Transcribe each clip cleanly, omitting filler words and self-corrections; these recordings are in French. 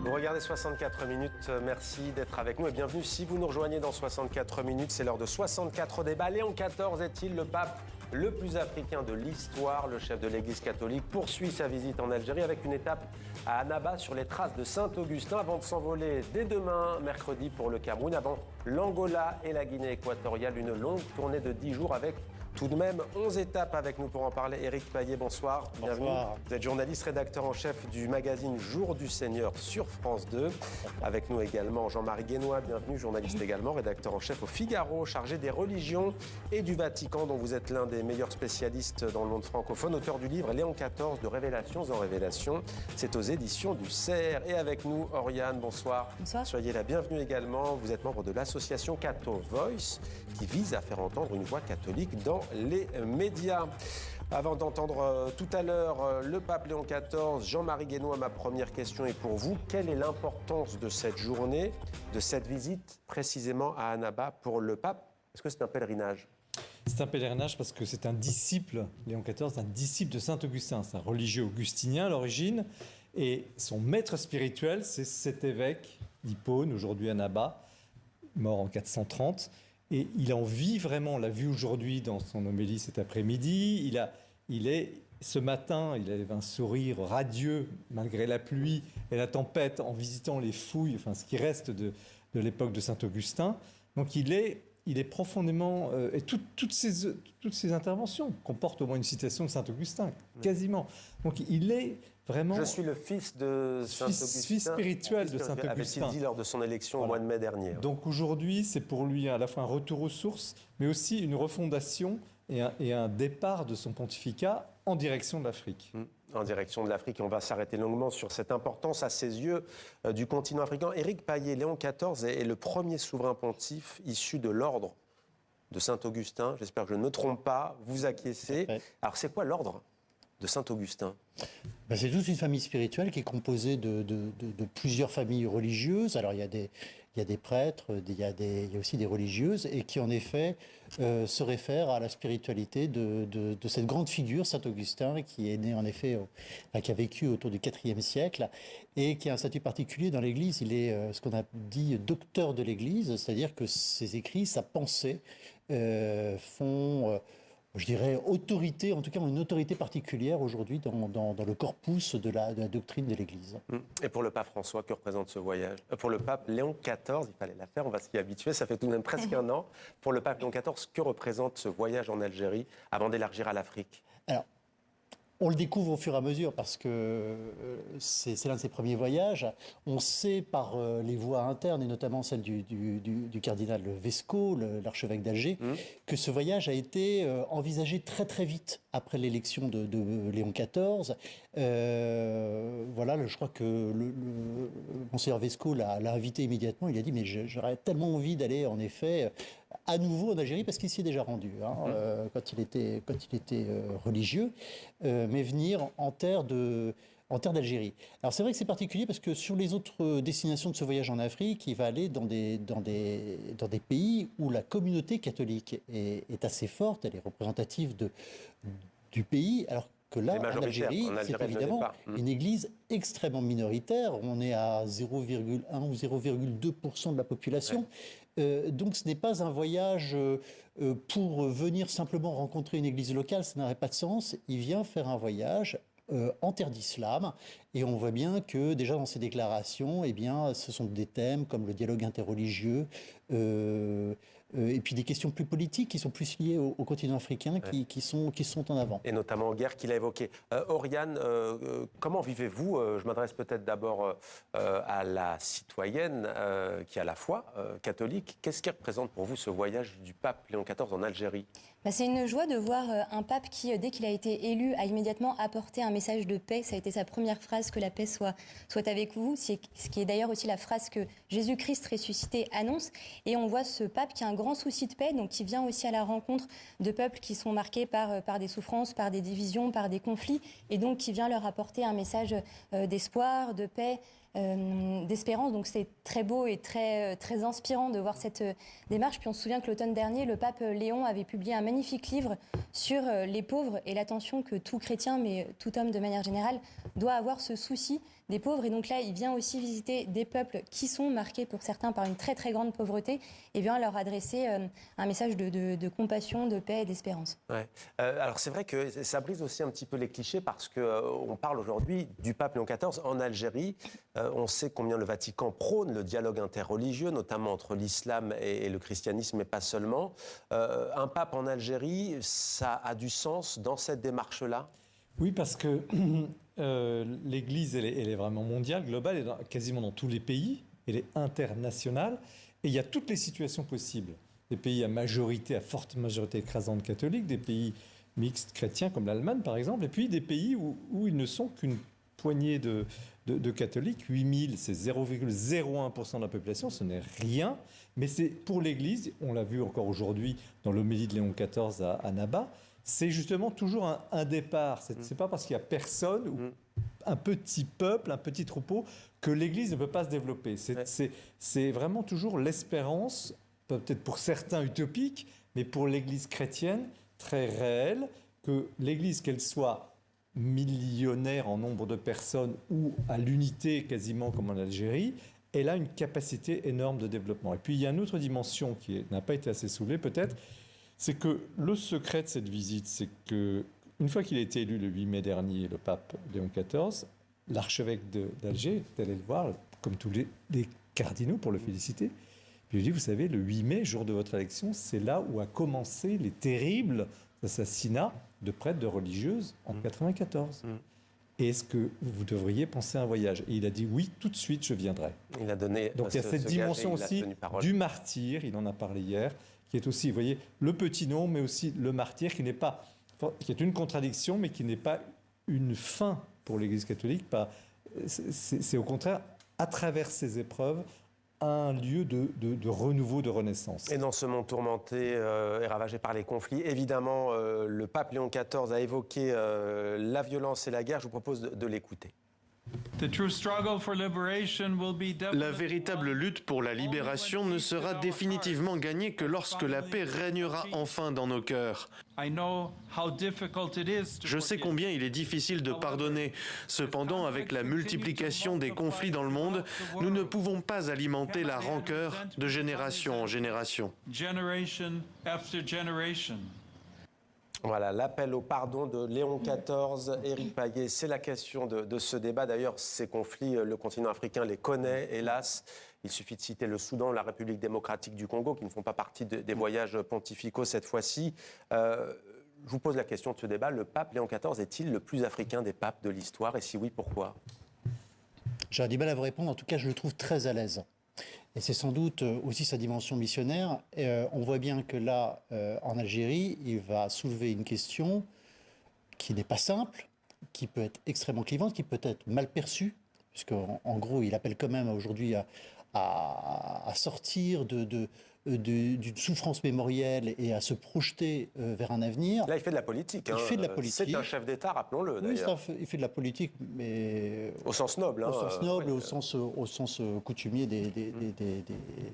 Vous regardez 64 minutes, merci d'être avec nous et bienvenue. Si vous nous rejoignez dans 64 minutes, c'est l'heure de 64 débats. Léon XIV est-il le pape le plus africain de l'histoire? Le chef de l'Église catholique poursuit sa visite en Algérie avec une étape à Annaba sur les traces de Saint-Augustin avant de s'envoler dès demain, mercredi, pour le Cameroun, avant l'Angola et la Guinée équatoriale. Une longue tournée de 10 jours avec tout de même 11 étapes. Avec nous pour en parler, Éric Payet, bonsoir. Bienvenue. Bonsoir. Vous êtes journaliste, rédacteur en chef du magazine Jour du Seigneur sur France 2. Avec nous également Jean-Marie Guénois, bienvenue, journaliste également, rédacteur en chef au Figaro, chargé des religions et du Vatican, dont vous êtes l'un des meilleurs spécialistes dans le monde francophone, auteur du livre Léon XIV, de Révélations en Révélations. C'est aux éditions du Cerf. Et avec nous, Oriane, bonsoir. Bonsoir. Soyez la bienvenue également. Vous êtes membre de l'association Catho Voice, qui vise à faire entendre une voix catholique dans les médias. Avant d'entendre tout à l'heure le pape Léon XIV, Jean-Marie Guénois, ma première question est pour vous. Quelle est l'importance de cette journée, de cette visite précisément à Annaba pour le pape? Est-ce que c'est un pèlerinage? C'est un pèlerinage parce que c'est un disciple, Léon XIV, un disciple de Saint-Augustin. C'est un religieux augustinien à l'origine. Et son maître spirituel, c'est cet évêque d'Hippone, aujourd'hui Annaba, mort en 430. Et il en vit vraiment, on l'a vu aujourd'hui dans son homélie cet après-midi. Ce matin, il avait un sourire radieux malgré la pluie et la tempête en visitant les fouilles, enfin ce qui reste de l'époque de Saint-Augustin. Donc il est profondément... et toutes ces interventions comportent au moins une citation de Saint-Augustin, quasiment. Donc il est vraiment... Je suis le fils de Saint-Augustin. Fils spirituel de Saint-Augustin. Avait-il dit lors de son élection au mois de mai dernier. Donc aujourd'hui, c'est pour lui à la fois un retour aux sources, mais aussi une refondation et un départ de son pontificat en direction de l'Afrique. En direction de l'Afrique. Et on va s'arrêter longuement sur cette importance à ses yeux du continent africain. Éric Payet, Léon XIV est le premier souverain pontife issu de l'ordre de Saint-Augustin. J'espère que je ne me trompe pas. Vous acquiescez. Alors c'est quoi l'ordre de Saint-Augustin? C'est toute une famille spirituelle qui est composée de plusieurs familles religieuses. Alors il y a des prêtres, il y a aussi des religieuses, et qui en effet se réfèrent à la spiritualité de cette grande figure, Saint-Augustin, qui est né en effet, qui a vécu autour du IVe siècle, et qui a un statut particulier dans l'Église. Il est ce qu'on a dit docteur de l'Église, c'est-à-dire que ses écrits, sa pensée font... je dirais, autorité, en tout cas une autorité particulière aujourd'hui dans le corpus de la doctrine de l'Église. Et pour le pape François, que représente ce voyage? Pour le pape Léon XIV, il fallait la faire, on va s'y habituer, ça fait tout de même presque un an. Pour le pape Léon XIV, que représente ce voyage en Algérie avant d'élargir à l'Afrique? Alors, on le découvre au fur et à mesure parce que c'est l'un de ses premiers voyages. On sait par les voies internes, et notamment celle du cardinal Vesco, l'archevêque d'Alger, que ce voyage a été envisagé très très vite après l'élection de Léon XIV. Je crois que Monseigneur Vesco l'a invité immédiatement. Il a dit « mais j'aurais tellement envie d'aller en effet... » à nouveau en Algérie, parce qu'il s'y est déjà rendu quand il était religieux, mais venir en terre d'Algérie. Alors c'est vrai que c'est particulier parce que sur les autres destinations de ce voyage en Afrique, il va aller dans des pays où la communauté catholique est assez forte, elle est représentative du pays, alors que là, en Algérie, c'est évidemment une église extrêmement minoritaire. On est à 0,1 ou 0,2% de la population. Donc ce n'est pas un voyage pour venir simplement rencontrer une église locale, ça n'aurait pas de sens. Il vient faire un voyage en terre d'islam, et on voit bien que déjà dans ses déclarations, ce sont des thèmes comme le dialogue interreligieux, et puis des questions plus politiques qui sont plus liées au continent africain, qui sont en avant. Et notamment aux guerres qu'il a évoquées. Oriane, comment vivez-vous? Je m'adresse peut-être d'abord à la citoyenne qui est à la fois catholique. Qu'est-ce qui représente pour vous ce voyage du pape Léon XIV en Algérie? C'est une joie de voir un pape qui, dès qu'il a été élu, a immédiatement apporté un message de paix. Ça a été sa première phrase, que la paix soit avec vous, ce qui est d'ailleurs aussi la phrase que Jésus-Christ ressuscité annonce. Et on voit ce pape qui a un grand souci de paix, donc qui vient aussi à la rencontre de peuples qui sont marqués par des souffrances, par des divisions, par des conflits, et donc qui vient leur apporter un message d'espoir, de paix. d'espérance. Donc c'est très beau et très inspirant de voir cette démarche. Puis on se souvient que l'automne dernier, le pape Léon avait publié un magnifique livre sur les pauvres et l'attention que tout chrétien, mais tout homme de manière générale, doit avoir ce souci des pauvres. Et donc là, il vient aussi visiter des peuples qui sont marqués pour certains par une très très grande pauvreté et vient leur adresser un message de compassion, de paix et d'espérance. Ouais. Alors c'est vrai que ça brise aussi un petit peu les clichés parce qu'on parle aujourd'hui du pape Léon XIV en Algérie. On sait combien le Vatican prône le dialogue interreligieux, notamment entre l'islam et le christianisme, mais pas seulement. Un pape en Algérie, ça a du sens dans cette démarche-là ? Oui, parce que l'Église, elle est vraiment mondiale, globale, elle est quasiment dans tous les pays, elle est internationale, et il y a toutes les situations possibles. Des pays à forte majorité écrasante catholique, des pays mixtes chrétiens comme l'Allemagne par exemple, et puis des pays où ils ne sont qu'une poignée de catholiques, 8000, c'est 0,01% de la population, ce n'est rien, mais c'est pour l'Église, on l'a vu encore aujourd'hui dans l'homélie de Léon XIV à Naba, c'est justement toujours un départ. C'est pas parce qu'il n'y a personne ou un petit peuple, un petit troupeau, que l'Église ne peut pas se développer. C'est vraiment toujours l'espérance, peut-être pour certains utopique, mais pour l'Église chrétienne, très réelle, que l'Église, qu'elle soit millionnaire en nombre de personnes ou à l'unité quasiment comme en Algérie, elle a une capacité énorme de développement. Et puis il y a une autre dimension qui n'a pas été assez soulevée peut-être, c'est que le secret de cette visite, c'est qu'une fois qu'il a été élu le 8 mai dernier, le pape Léon XIV, l'archevêque d'Alger est allé le voir, comme tous les cardinaux, pour le féliciter. Puis il lui dit, vous savez, le 8 mai, jour de votre élection, c'est là où a commencé les terribles assassinats de prêtres, de religieuses en 1994. Et est-ce que vous devriez penser à un voyage ? Et il a dit oui, tout de suite, je viendrai. Il a donné. Donc il y a cette dimension aussi du martyr, il en a parlé hier, qui est aussi, vous voyez, le petit nom, mais aussi le martyr, qui est une contradiction, mais qui n'est pas une fin pour l'Église catholique. C'est au contraire, à travers ces épreuves, un lieu de renouveau, de renaissance. Et dans ce monde tourmenté et ravagé par les conflits, évidemment, le pape Léon XIV a évoqué la violence et la guerre. Je vous propose de l'écouter. La véritable lutte pour la libération ne sera définitivement gagnée que lorsque la paix régnera enfin dans nos cœurs. Je sais combien il est difficile de pardonner. Cependant, avec la multiplication des conflits dans le monde, nous ne pouvons pas alimenter la rancœur de génération en génération. Voilà, l'appel au pardon de Léon XIV, Éric Payet, c'est la question de ce débat. D'ailleurs, ces conflits, le continent africain les connaît, hélas. Il suffit de citer le Soudan, la République démocratique du Congo, qui ne font pas partie des voyages pontificaux cette fois-ci. Je vous pose la question de ce débat. Le pape Léon XIV est-il le plus africain des papes de l'histoire? Et si oui, pourquoi? J'ai du mal à vous répondre. En tout cas, je le trouve très à l'aise. Et c'est sans doute aussi sa dimension missionnaire. On voit bien que là, en Algérie, il va soulever une question qui n'est pas simple, qui peut être extrêmement clivante, qui peut être mal perçue, puisqu'en gros, il appelle quand même aujourd'hui à sortir d'une souffrance mémorielle et à se projeter vers un avenir. Là, il fait de la politique. Il fait de la politique. C'est un chef d'État, rappelons-le, d'ailleurs. Oui, il fait de la politique, mais... Au sens noble. Au sens noble, ouais. Au sens coutumier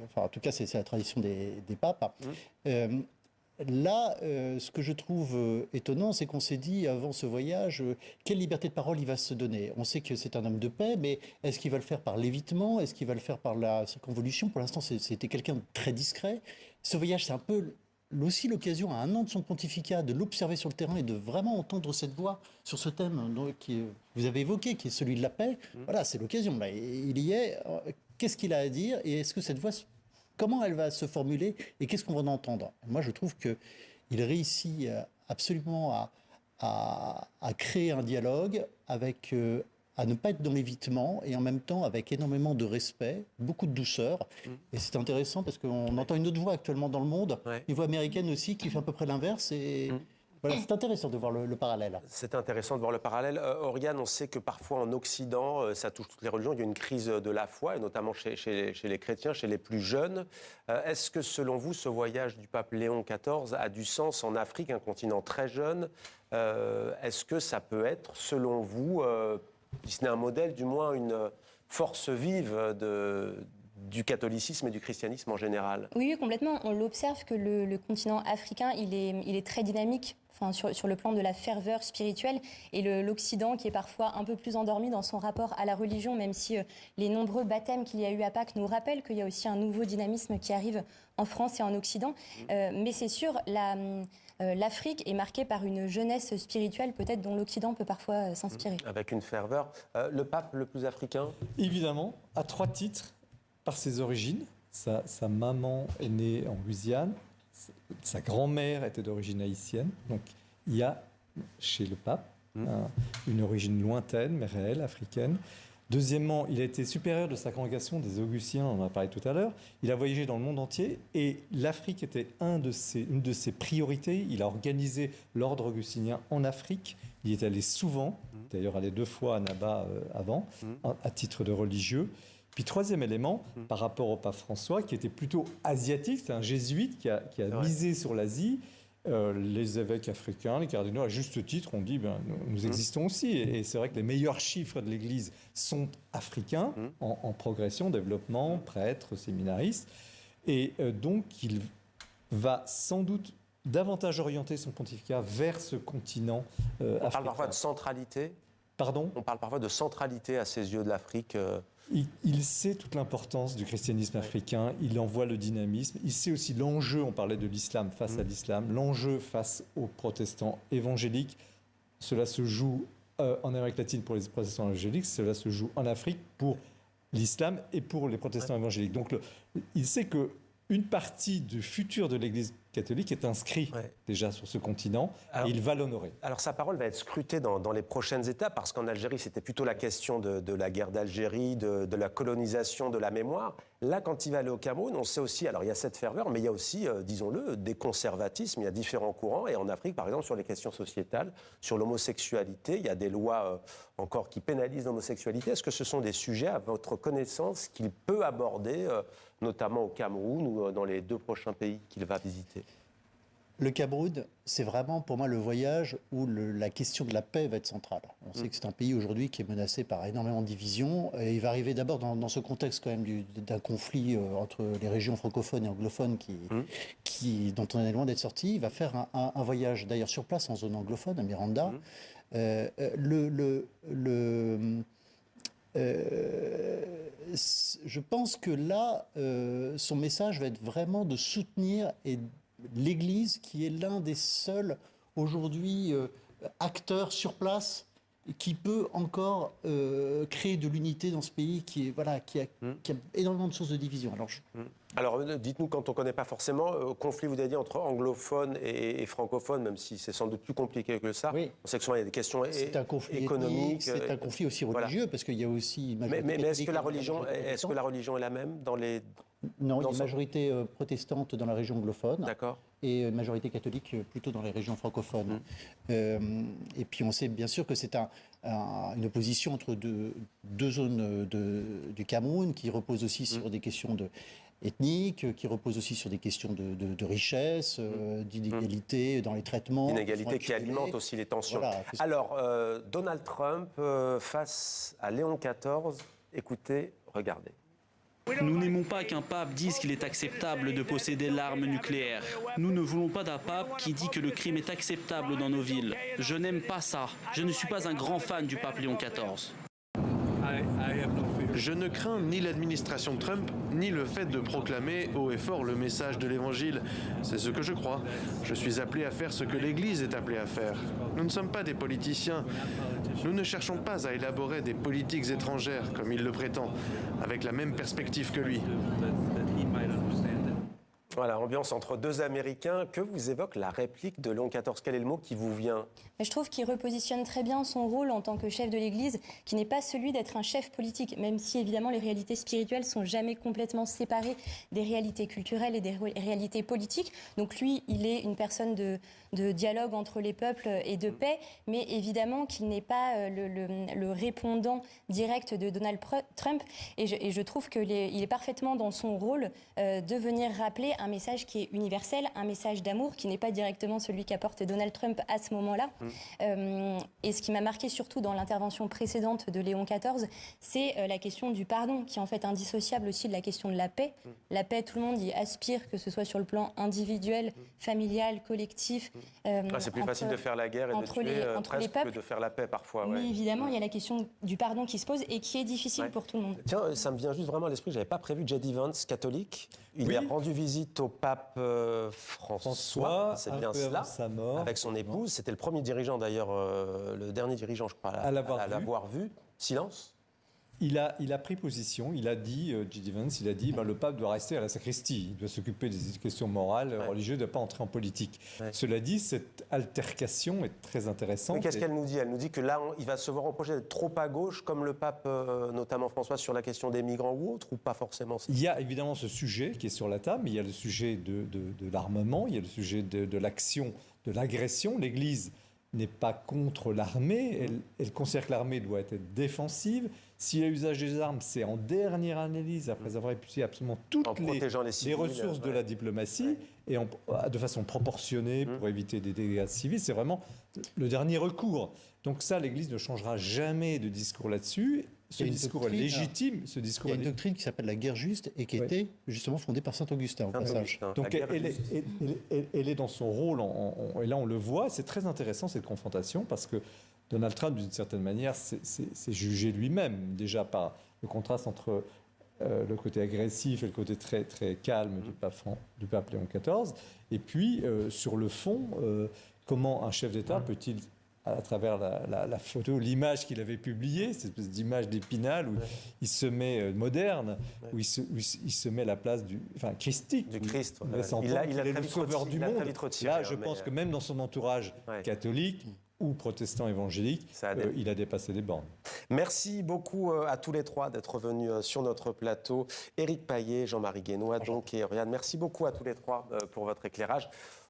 enfin, en tout cas, c'est la tradition des papes. Là, ce que je trouve étonnant, c'est qu'on s'est dit, avant ce voyage, quelle liberté de parole il va se donner. On sait que c'est un homme de paix, mais est-ce qu'il va le faire par l'évitement? Est-ce qu'il va le faire par la circonvolution? Pour l'instant, c'était quelqu'un de très discret. Ce voyage, c'est un peu aussi l'occasion, à un an de son pontificat, de l'observer sur le terrain et de vraiment entendre cette voix sur ce thème que vous avez évoqué, qui est celui de la paix. Voilà, c'est l'occasion. Là, il y est. Qu'est-ce qu'il a à dire? Et est-ce que cette voix... Comment elle va se formuler et qu'est-ce qu'on va en entendre? Moi, je trouve qu'il réussit absolument à créer un dialogue avec, à ne pas être dans l'évitement et en même temps avec énormément de respect, beaucoup de douceur. Et c'est intéressant parce qu'on entend une autre voix actuellement dans le monde, une voix américaine aussi qui fait à peu près l'inverse. Et voilà, c'est intéressant de voir le parallèle. C'est intéressant de voir le parallèle. Oriane, on sait que parfois en Occident, ça touche toutes les religions, il y a une crise de la foi, et notamment chez les chrétiens, chez les plus jeunes. Est-ce que selon vous, ce voyage du pape Léon XIV a du sens en Afrique, un continent très jeune? Est-ce que ça peut être, selon vous, si ce n'est un modèle, du moins une force vive du catholicisme et du christianisme en général. Oui, complètement. On l'observe que le continent africain, il est très dynamique. Enfin, sur le plan de la ferveur spirituelle, et l'Occident qui est parfois un peu plus endormi dans son rapport à la religion, même si les nombreux baptêmes qu'il y a eu à Pâques nous rappellent qu'il y a aussi un nouveau dynamisme qui arrive en France et en Occident. Mais c'est sûr, l'Afrique est marquée par une jeunesse spirituelle peut-être dont l'Occident peut parfois s'inspirer. Avec une ferveur. Le pape le plus africain? Évidemment, à 3 titres, par ses origines. Sa maman est née en Louisiane. Sa grand-mère était d'origine haïtienne. Donc, il y a chez le pape une origine lointaine, mais réelle, africaine. Deuxièmement, il a été supérieur de sa congrégation des Augustiniens, on en a parlé tout à l'heure. Il a voyagé dans le monde entier et l'Afrique était une de ses priorités. Il a organisé l'ordre augustinien en Afrique. Il y est allé souvent, d'ailleurs allé 2 fois à Naba avant, à titre de religieux. Puis troisième élément, par rapport au pape François, qui était plutôt asiatique, c'est un jésuite qui a misé sur l'Asie. Les évêques africains, les cardinaux, à juste titre, ont dit nous existons aussi. Et c'est vrai que les meilleurs chiffres de l'Église sont africains, en progression, développement, prêtres, séminaristes. Et donc, il va sans doute davantage orienter son pontificat vers ce continent africain. On parle parfois de centralité. Pardon ? On parle parfois de centralité à ses yeux de l'Afrique. Il sait toute l'importance du christianisme africain, il en voit le dynamisme, il sait aussi l'enjeu, on parlait de l'islam face à l'islam, l'enjeu face aux protestants évangéliques. Cela se joue en Amérique latine pour les protestants évangéliques, cela se joue en Afrique pour l'islam et pour les protestants évangéliques. Donc il sait qu'une partie du futur de l'Église catholique est inscrite déjà sur ce continent et il va l'honorer. Alors sa parole va être scrutée dans les prochaines étapes parce qu'en Algérie, c'était plutôt la question de la guerre d'Algérie, de la colonisation, de la mémoire. Là, quand il va aller au Cameroun, on sait aussi, alors il y a cette ferveur, mais il y a aussi, disons-le, des conservatismes, il y a différents courants. Et en Afrique, par exemple, sur les questions sociétales, sur l'homosexualité, il y a des lois encore qui pénalisent l'homosexualité. Est-ce que ce sont des sujets, à votre connaissance, qu'il peut aborder, notamment au Cameroun ou dans les 2 prochains pays qu'il va visiter? Le Cameroun, c'est vraiment pour moi le voyage où la question de la paix va être centrale. On sait que c'est un pays aujourd'hui qui est menacé par énormément de divisions. Et il va arriver d'abord dans ce contexte quand même d'un conflit entre les régions francophones et anglophones dont on est loin d'être sorti. Il va faire un voyage d'ailleurs sur place en zone anglophone, à Miranda. Je pense que là, son message va être vraiment de soutenir l'Église, qui est l'un des seuls aujourd'hui acteurs sur place qui peut encore créer de l'unité dans ce pays qui a énormément de sources de division. Alors, dites-nous, quand on ne connaît pas forcément, conflit, vous avez dit, entre anglophones et francophones, même si c'est sans doute plus compliqué que ça. Oui. On sait que souvent, il y a des questions économiques. C'est un conflit aussi religieux, parce qu'il y a aussi... Mais est-ce que la religion est la même dans les... Non, il y a une majorité protestante dans la région anglophone. D'accord. Et une majorité catholique plutôt dans les régions francophones. Et puis on sait bien sûr que c'est une opposition entre deux zones du Cameroun qui repose aussi sur des questions ethniques, qui repose aussi sur des questions de richesse, d'inégalité dans les traitements. Inégalité qui alimente aussi les tensions. Voilà. Alors, Donald Trump face à Léon XIV, écoutez, regardez. Nous n'aimons pas qu'un pape dise qu'il est acceptable de posséder l'arme nucléaire. Nous ne voulons pas d'un pape qui dit que le crime est acceptable dans nos villes. Je n'aime pas ça. Je ne suis pas un grand fan du pape Léon XIV. Je ne crains ni l'administration Trump, ni le fait de proclamer haut et fort le message de l'Évangile. C'est ce que je crois. Je suis appelé à faire ce que l'Église est appelée à faire. Nous ne sommes pas des politiciens. Nous ne cherchons pas à élaborer des politiques étrangères, comme il le prétend, avec la même perspective que lui. Voilà, ambiance entre 2 Américains. Que vous évoque la réplique de Léon XIV? Quel est le mot qui vous vient? Je trouve qu'il repositionne très bien son rôle en tant que chef de l'Église, qui n'est pas celui d'être un chef politique, même si évidemment les réalités spirituelles sont jamais complètement séparées des réalités culturelles et des réalités politiques. Donc lui, il est une personne de dialogue entre les peuples et de paix, mais évidemment qu'il n'est pas le répondant direct de Donald Trump. Et je trouve qu'il est parfaitement dans son rôle de venir rappeler un message qui est universel, un message d'amour qui n'est pas directement celui qu'apporte Donald Trump à ce moment-là. Et ce qui m'a marqué surtout dans l'intervention précédente de Léon XIV, c'est la question du pardon, qui est en fait indissociable aussi de la question de la paix. La paix, tout le monde y aspire, que ce soit sur le plan individuel, familial, collectif. C'est plus facile de faire la guerre et de tuer presque que de faire la paix parfois. Mais évidemment, il y a la question du pardon qui se pose et qui est difficile pour tout le monde. Tiens, ça me vient juste vraiment à l'esprit, je n'avais pas prévu J.D. Vance, catholique. Il a rendu visite au pape François, c'est bien cela, sa mort, avec son épouse. C'était le premier dirigeant d'ailleurs, le dernier dirigeant, je crois, à l'avoir vu. Silence. Il a pris position, il a dit, J.D. Vance, il a dit, le pape doit rester à la sacristie, il doit s'occuper des questions morales, religieuses, il ne doit pas entrer en politique. Cela dit, cette altercation est très intéressante. Mais qu'est-ce qu'elle nous dit? Elle nous dit que là, il va se voir reprocher d'être trop à gauche, comme le pape, notamment François, sur la question des migrants ou autre, ou pas forcément? Il y a évidemment ce sujet qui est sur la table, mais il y a le sujet de l'armement, il y a le sujet de l'action, de l'agression. L'Église n'est pas contre l'armée, elle considère que l'armée doit être défensive. S'il y a usage des armes, c'est en dernière analyse, après avoir épuisé absolument toutes les ressources de la diplomatie, et de façon proportionnée pour éviter des dégâts civils. C'est vraiment le dernier recours. Donc ça, l'Église ne changera jamais de discours là-dessus. Ce discours est légitime. Il y a une doctrine qui s'appelle la guerre juste et qui était justement fondée par saint Augustin, au passage. Donc elle est dans son rôle, et là on le voit. C'est très intéressant cette confrontation parce que Donald Trump, d'une certaine manière, s'est jugé lui-même, déjà par le contraste entre le côté agressif et le côté très, très calme du pape Léon XIV. Et puis, sur le fond, comment un chef d'État peut-il, à travers la photo, l'image qu'il avait publiée, cette espèce d'image d'Épinal où il se met moderne, où il se met à la place christique. Du Christ. Il est le sauveur du monde. Là, je pense que même dans son entourage catholique, ou protestant évangélique, il a dépassé les bornes. Merci beaucoup à tous les trois d'être venus sur notre plateau. Éric Payet, Jean-Marie Guénois, et Oriane. Merci beaucoup à tous les trois pour votre éclairage.